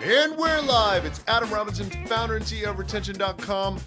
And we're live. It's Adam Robinson, founder and CEO of Retention.com.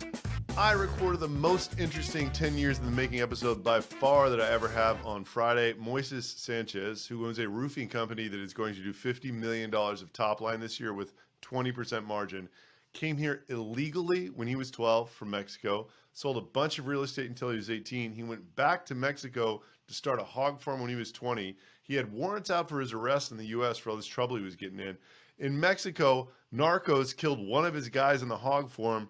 I recorded the most interesting 10 years in the making episode by far that I ever have on Friday. Moises Sanchez, who owns a roofing company that is going to do $50 million of top line this year with 20% margin, came here illegally when he was 12 from Mexico, sold a bunch of real estate until he was 18. He went back to Mexico to start a hog farm when he was 20. He had warrants out for his arrest in the U.S. for all this trouble he was getting in. In Mexico, Narcos killed one of his guys in the hog farm,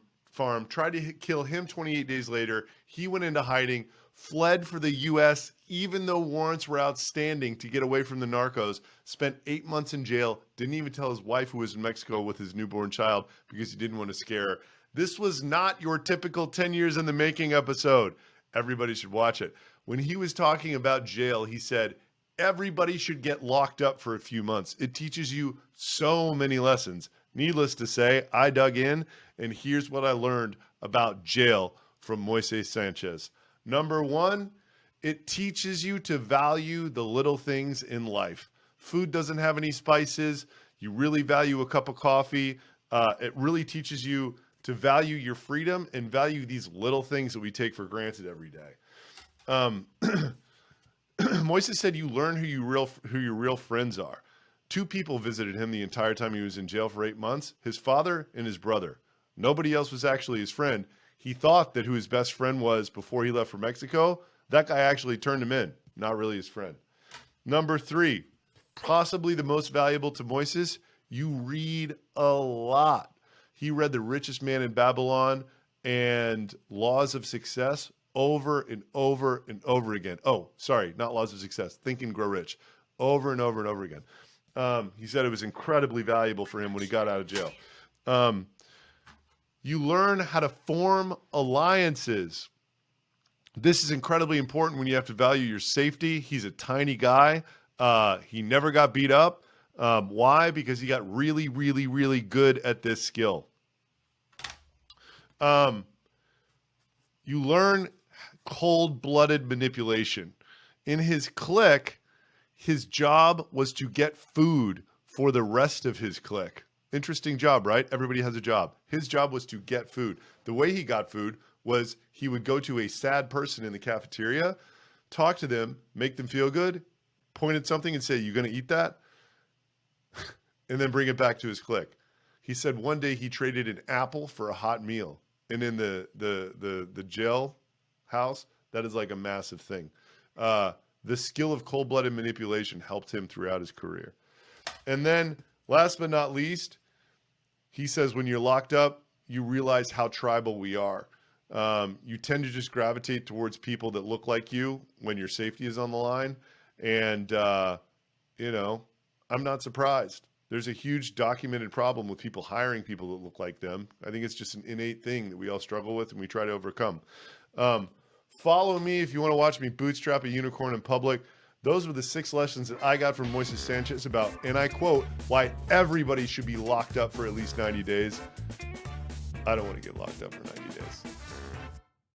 tried to kill him 28 days later. He went into hiding, fled for the U.S., even though warrants were outstanding to get away from the Narcos, spent 8 months in jail, didn't even tell his wife who was in Mexico with his newborn child because he didn't want to scare her. This was not your typical 10 years in the making episode. Everybody should watch it. When he was talking about jail, he said, everybody should get locked up for a few months. It teaches you so many lessons. Needless to say, I dug in, and here's what I learned about jail from Moises Sanchez. Number one, it teaches you to value the little things in life. Food doesn't have any spices. You really value a cup of coffee. It really teaches you to value your freedom and value these little things that we take for granted every day. Moises said you learn who your real friends are. 2 people visited him the entire time he was in jail for 8 months, his father and his brother. Nobody else was actually his friend. He thought that who his best friend was before he left for Mexico. That guy actually turned him in, not really his friend. Number 3, possibly the most valuable to Moises, you read a lot. He read The Richest Man in Babylon and Laws of Success over and over and over again. Oh, sorry, not Laws of Success. Think and Grow Rich. Over and over and over again. He said it was incredibly valuable for him when he got out of jail. You learn how to form alliances. This is incredibly important when you have to value your safety. He's a tiny guy. He never got beat up. Why? Because he got really, really, really good at this skill. You learn cold-blooded manipulation. In his clique, his job was to get food for the rest of his clique. Interesting job, right? Everybody has a job. His job was to get food. The way he got food was he would go to a sad person in the cafeteria, talk to them, make them feel good, point at something and say, "You going to eat that?" and then bring it back to his clique. He said one day he traded an apple for a hot meal. And in the jail house, that is like a massive thing. The skill of cold-blooded manipulation helped him throughout his career. And then, last but not least, he says when you're locked up, you realize how tribal we are. You tend to just gravitate towards people that look like you when your safety is on the line. And, I'm not surprised. There's a huge documented problem with people hiring people that look like them. I think it's just an innate thing that we all struggle with and we try to overcome. Follow me if you want to watch me bootstrap a unicorn in public. Those were the 6 lessons that I got from Moises Sanchez about, and I quote, why everybody should be locked up for at least 90 days. I don't want to get locked up for 90 days.